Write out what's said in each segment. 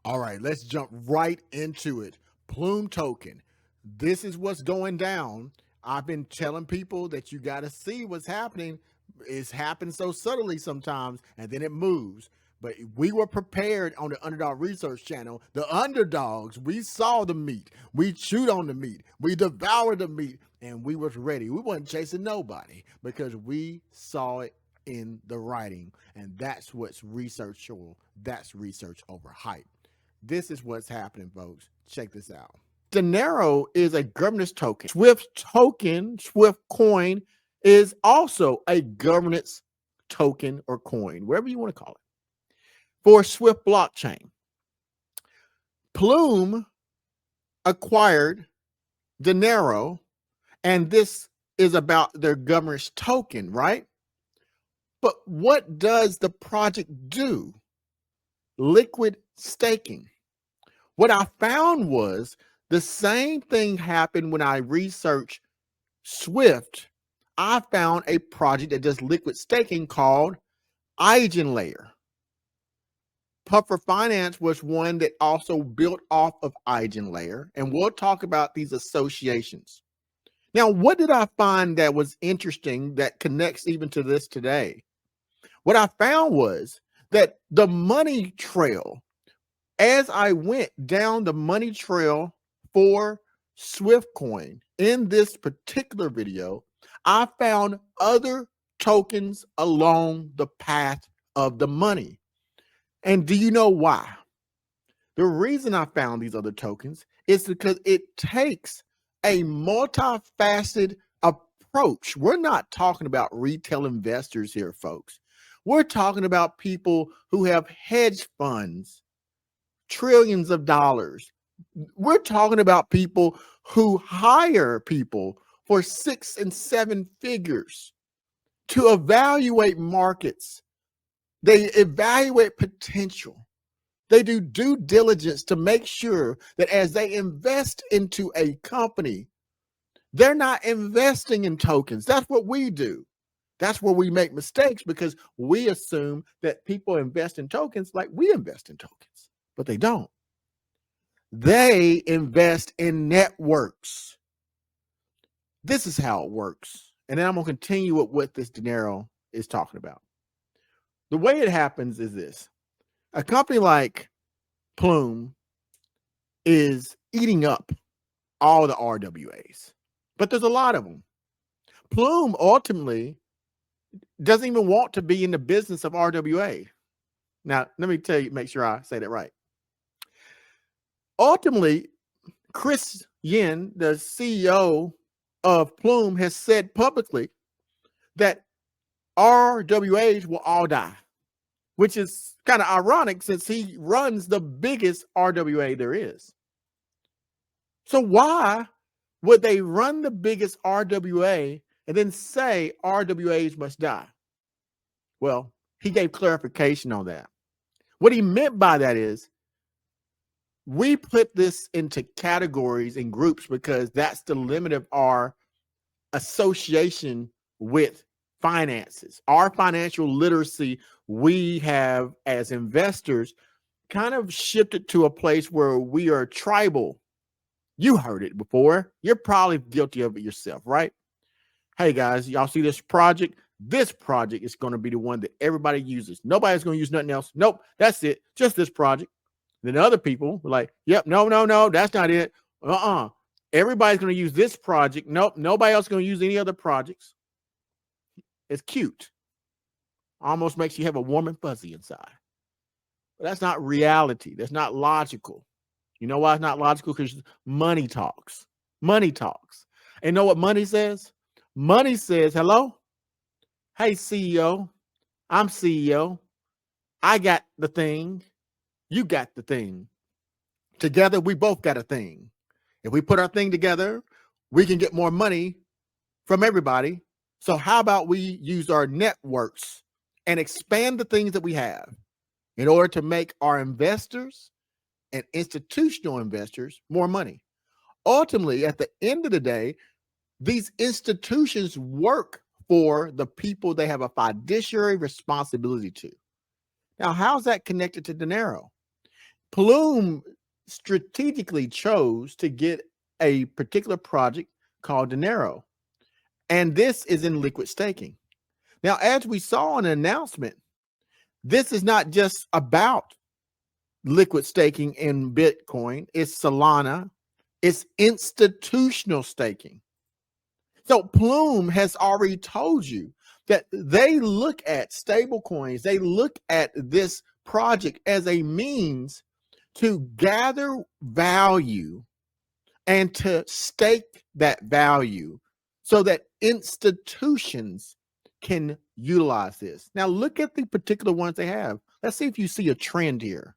All right, let's jump right into it. Plume Token. This is what's going down. I've been telling people that you got to see what's happening. It's happened so subtly sometimes, and then it moves. But we were prepared on the Underdog Research Channel. The underdogs, we saw the meat. We chewed on the meat. We devoured the meat, and we was ready. We wasn't chasing nobody because we saw it in the writing. And that's what's researchable. That's research over hype. This is what's happening, folks. Check this out. Dinero is a governance token. SWIFT token, SWIFT coin is also a governance token or coin, whatever you want to call it, for SWIFT blockchain. Plume acquired Dinero, and this is about their governance token, right? But what does the project do? Liquid staking. What I found was the same thing happened when I researched SWIFT. I found a project that does liquid staking called Eigen Layer. Puffer Finance was one that also built off of Eigen Layer, and we'll talk about these associations. Now, what did I find that was interesting that connects even to this today? What I found was that the money trail, as I went down the money trail for SWIFT coin in this particular video, I found other tokens along the path of the money. And do you know why? The reason I found these other tokens is because it takes a multifaceted approach. We're not talking about retail investors here, folks. We're talking about people who have hedge funds, trillions of dollars. We're talking about people who hire people for 6 and 7 figures to evaluate markets. They evaluate potential. They do due diligence to make sure that as they invest into a company, they're not investing in tokens. That's what we do. That's where we make mistakes because we assume that people invest in tokens like we invest in tokens, but they don't. They invest in networks. This is how it works. And then I'm going to continue with what this Dinero is talking about. The way it happens is this. A company like Plume is eating up all the RWAs, but there's a lot of them. Plume ultimately doesn't even want to be in the business of RWA. Now, let me tell you, make sure I say that right. Ultimately, Chris Yin, the CEO of Plume, has said publicly that RWAs will all die, which is kind of ironic since he runs the biggest RWA there is. So why would they run the biggest RWA and then say RWAs must die? Well, he gave clarification on that. What he meant by that is we put this into categories and groups because that's the limit of our association with finances. Our financial literacy we have as investors kind of shifted to a place where we are tribal. You heard it before. You're probably guilty of it yourself, right? Hey guys, y'all see this project? This project is going to be the one that everybody uses. Nobody's going to use nothing else. Nope, that's it. Just this project. Then other people were like, yep, no, that's not it. Everybody's going to use this project. Nope, nobody else is going to use any other projects. It's cute. Almost makes you have a warm and fuzzy inside. But that's not reality. That's not logical. You know why it's not logical? Because money talks. Money talks. And you know what money says? Money says, hello? Hey, CEO. I'm CEO. I got the thing. You got the thing. Together, we both got a thing. If we put our thing together, we can get more money from everybody. So how about we use our networks and expand the things that we have in order to make our investors and institutional investors more money? Ultimately, at the end of the day, these institutions work for the people they have a fiduciary responsibility to. Now, how's that connected to Dinero? Plume strategically chose to get a particular project called Dinero, and this is in liquid staking. Now, as we saw in an announcement, this is not just about liquid staking in Bitcoin, it's Solana, it's institutional staking. So Plume has already told you that they look at stable coins, they look at this project as a means to gather value and to stake that value so that institutions can utilize this. Now look at the particular ones they have. Let's see if you see a trend here.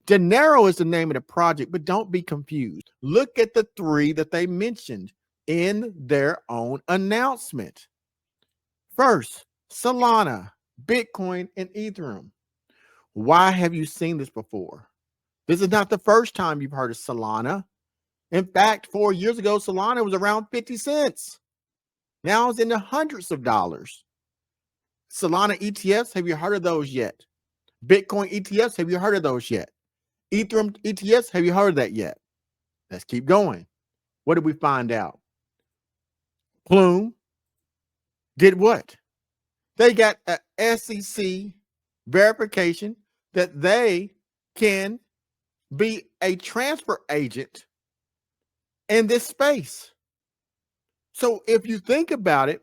Dinero is the name of the project, but don't be confused. Look at the three that they mentioned in their own announcement. First, Solana, Bitcoin, and Ethereum. Why have you seen this before? This is not the first time you've heard of Solana. In fact, 4 years ago, Solana was around 50 cents. Now it's in the hundreds of dollars. Solana ETFs, have you heard of those yet? Bitcoin ETFs, have you heard of those yet? Ethereum ETFs, have you heard of that yet? Let's keep going. What did we find out? Plume did what? They got a SEC verification that they can be a transfer agent in this space. So if you think about it,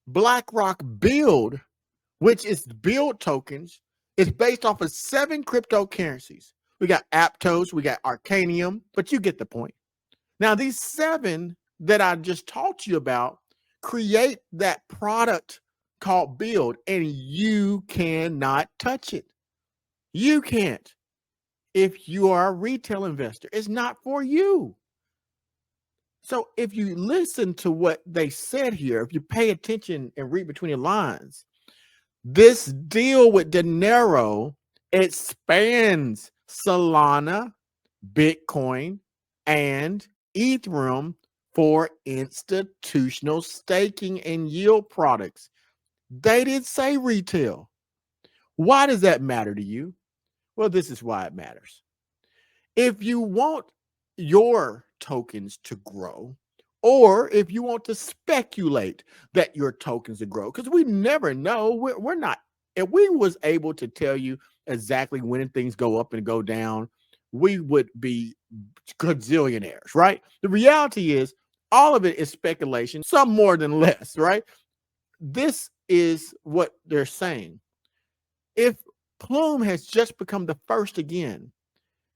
BlackRock Build, which is Build tokens, is based off of 7 cryptocurrencies. We got Aptos, we got Arcanium, but you get the point. Now, these 7 that I just talked to you about create that product called Build, and you cannot touch it. You can't. If you are a retail investor, it's not for you. So if you listen to what they said here, if you pay attention and read between the lines, this deal with Dinero expands Solana, Bitcoin, and Ethereum for institutional staking and yield products. They didn't say retail. Why does that matter to you? Well, this is why it matters. If you want your tokens to grow, or if you want to speculate that your tokens to grow, because we never know, we're not, if we was able to tell you exactly when things go up and go down, we would be gazillionaires, right? The reality is all of it is speculation, some more than less, right? This is what they're saying. If Plume has just become the first again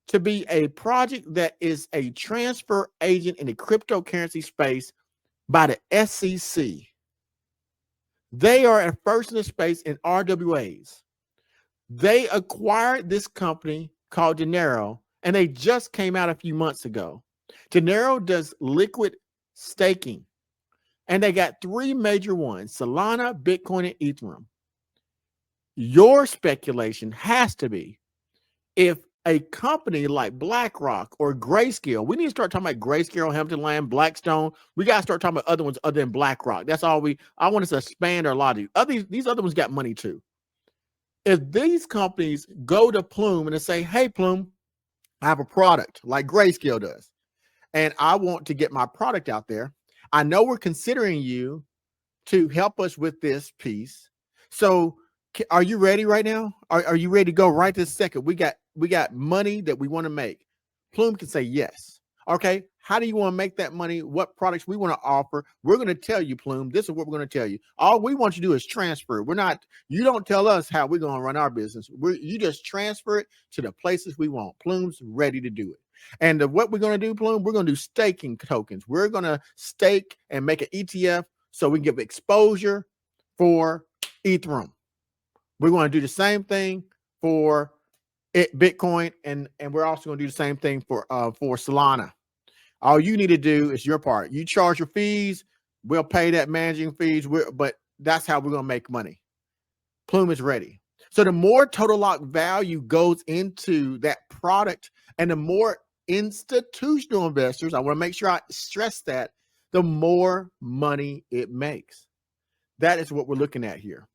to be a project that is a transfer agent in the cryptocurrency space by the SEC, they are at first in the space in RWAs. They acquired this company called Dinero, and they just came out a few months ago. Dinero does liquid staking, and they got 3 major ones: Solana, Bitcoin, and Ethereum. Your speculation has to be, if a company like BlackRock or Grayscale, we need to start talking about Grayscale, Hampton Lane, Blackstone. We got to start talking about other ones other than BlackRock. That's all I want us to expand our logic. These other ones got money too. If these companies go to Plume and they say, hey, Plume, I have a product like Grayscale does, and I want to get my product out there. I know we're considering you to help us with this piece. So are you ready right now? Are you ready to go right this second? We got money that we want to make. Plume can say yes. Okay, how do you want to make that money? What products we want to offer? We're going to tell you, Plume. This is what we're going to tell you. All we want you to do is transfer. You don't tell us how we're going to run our business. You just transfer it to the places we want. Plume's ready to do it. And what we're going to do, Plume, we're going to do staking tokens. We're going to stake and make an ETF so we can give exposure for Ethereum. We're going to do the same thing for Bitcoin, and we're also going to do the same thing for Solana. All you need to do is your part. You charge your fees, we'll pay that managing fees, but that's how we're going to make money. Plume is ready. So the more total lock value goes into that product, and the more institutional investors, I want to make sure I stress that, the more money it makes. That is what we're looking at here.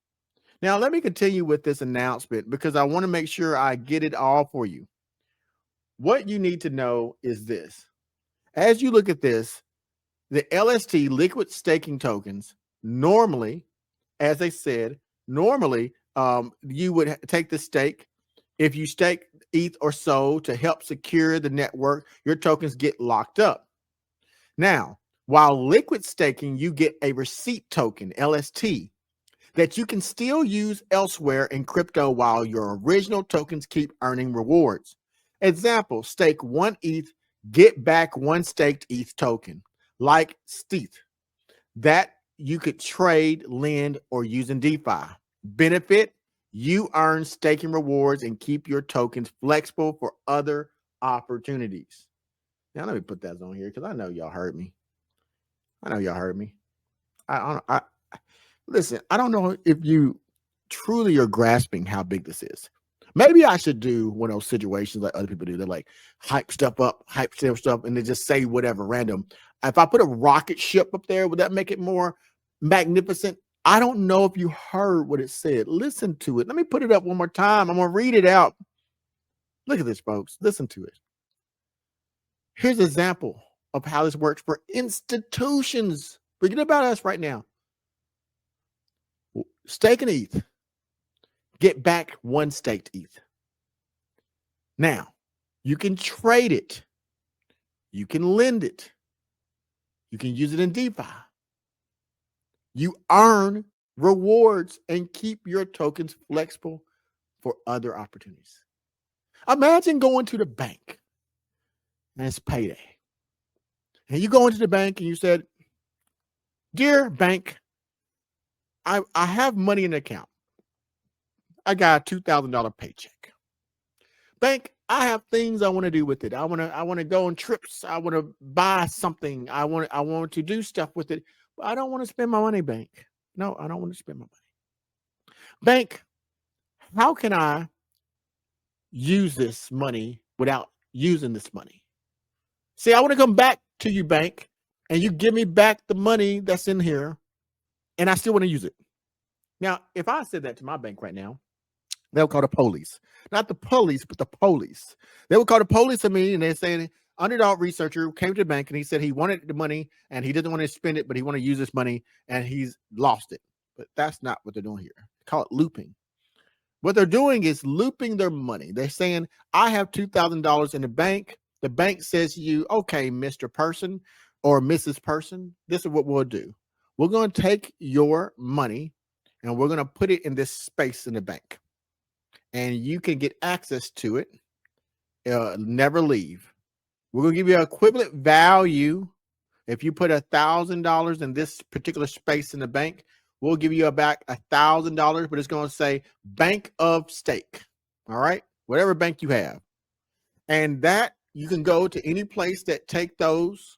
Now, let me continue with this announcement because I want to make sure I get it all for you. What you need to know is this. As you look at this, the LST liquid staking tokens normally, as I said, normally you would take the stake. If you stake ETH or SOL to help secure the network, your tokens get locked up. Now, while liquid staking, you get a receipt token, LST, that you can still use elsewhere in crypto while your original tokens keep earning rewards. Example, stake 1 ETH, get back 1 staked ETH token, like STETH, that you could trade, lend, or use in DeFi. Benefit, you earn staking rewards and keep your tokens flexible for other opportunities. Now, let me put that on here because I know y'all heard me. I listen, I don't know if you truly are grasping how big this is. Maybe I should do one of those situations like other people do. They're like hype stuff up, and they just say whatever random. If I put a rocket ship up there, would that make it more magnificent? I don't know if you heard what it said. Listen to it. Let me put it up one more time. I'm going to read it out. Look at this, folks. Listen to it. Here's an example of how this works for institutions. Forget about us right now. Stake an ETH. Get back 1 staked ETH. Now, you can trade it. You can lend it. You can use it in DeFi. You earn rewards and keep your tokens flexible for other opportunities. Imagine going to the bank and it's payday. And you go into the bank and you said, "Dear bank, I have money in the account. I got a $2,000 paycheck. Bank, I have things I want to do with it. I want to go on trips. I want to buy something. I want to do stuff with it. But I don't want to spend my money, bank. No, I don't want to spend my money. Bank, how can I use this money without using this money? See, I want to come back to you, bank, and you give me back the money that's in here, and I still want to use it." Now, if I said that to my bank right now, they'll call the police. Not the police, but the police. They would call the police on me, and they're saying, "Underdog researcher came to the bank, and he said he wanted the money, and he didn't want to spend it, but he wanted to use this money, and he's lost it." But that's not what they're doing here. They call it looping. What they're doing is looping their money. They're saying, "I have $2,000 in the bank." The bank says to you, "Okay, Mr. Person or Mrs. Person, this is what we'll do. We're going to take your money and we're going to put it in this space in the bank. And you can get access to it, never leave. We're going to give you an equivalent value. If you put $1,000 in this particular space in the bank, we'll give you back $1,000, but it's going to say bank of stake." All right, whatever bank you have, and that you can go to any place that take those,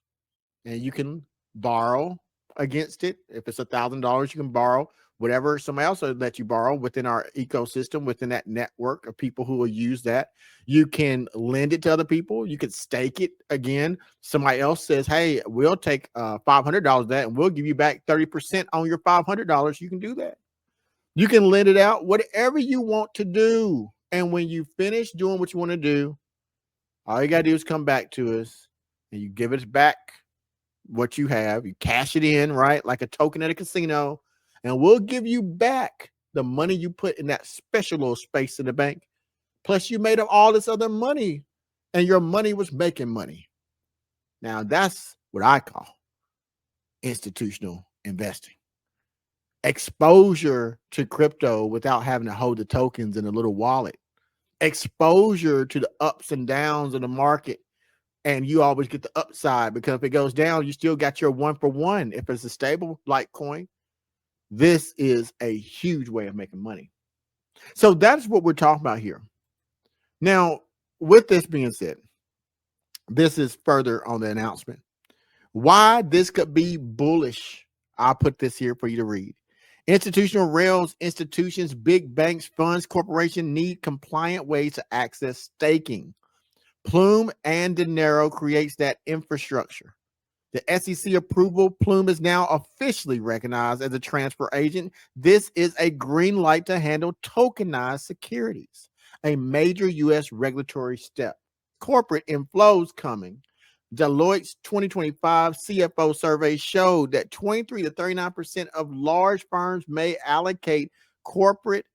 and you can borrow against it. If it's $1,000, you can borrow whatever somebody else will let you borrow within our ecosystem, within that network of people who will use that. You can lend it to other people. You could stake it again. Somebody else says, "Hey, we'll take $500 of that and we'll give you back 30% on your $500. You can do that. You can lend it out, whatever you want to do. And when you finish doing what you want to do, all you got to do is come back to us and you give us back what you have. You cash it in, right? Like a token at a casino. And we'll give you back the money you put in that special little space in the bank. Plus, you made up all this other money, and your money was making money." Now, that's what I call institutional investing. Exposure to crypto without having to hold the tokens in a little wallet. Exposure to the ups and downs of the market. And you always get the upside, because if it goes down, you still got your 1-for-1. If it's a stable like coin, this is a huge way of making money. So that's what we're talking about here. Now, with this being said, this is further on the announcement. Why this could be bullish. I'll put this here for you to read. Institutional rails, institutions, big banks, funds, corporations need compliant ways to access staking. Plume and Dinero creates that infrastructure. The SEC approval, Plume is now officially recognized as a transfer agent. This is a green light to handle tokenized securities, a major U.S. regulatory step. corporate inflows coming. Deloitte's 2025 CFO survey showed that 23 to 39% of large firms may allocate corporate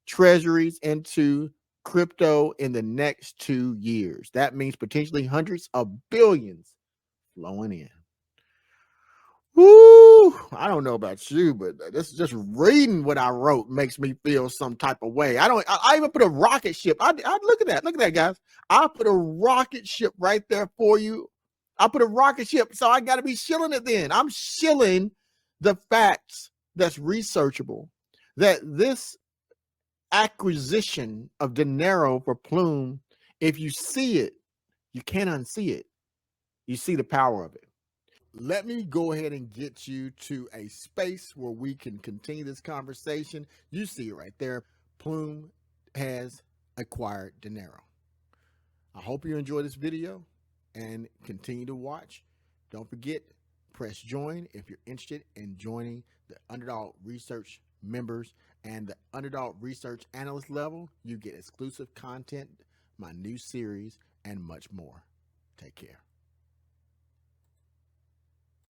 treasuries into crypto in the next 2 years. That means potentially hundreds of billions flowing in. Woo! I don't know about you, but this just reading what I wrote makes me feel some type of way. I even put a rocket ship. I look at that, guys. I put a rocket ship right there for you. I put a rocket ship, so I got to be shilling it. Then I'm shilling the facts that's researchable. That this acquisition of Dinero for Plume, if you see it, you can't unsee it. You see the power of it. Let me go ahead and get you to a space where we can continue this conversation. You see it right there. Plume has acquired Dinero. I hope you enjoy this video and continue to watch. Don't forget, press join if you're interested in joining the Underdog Research members and the Underdog Research Analyst level. You get exclusive content, my new series, and much more. Take care.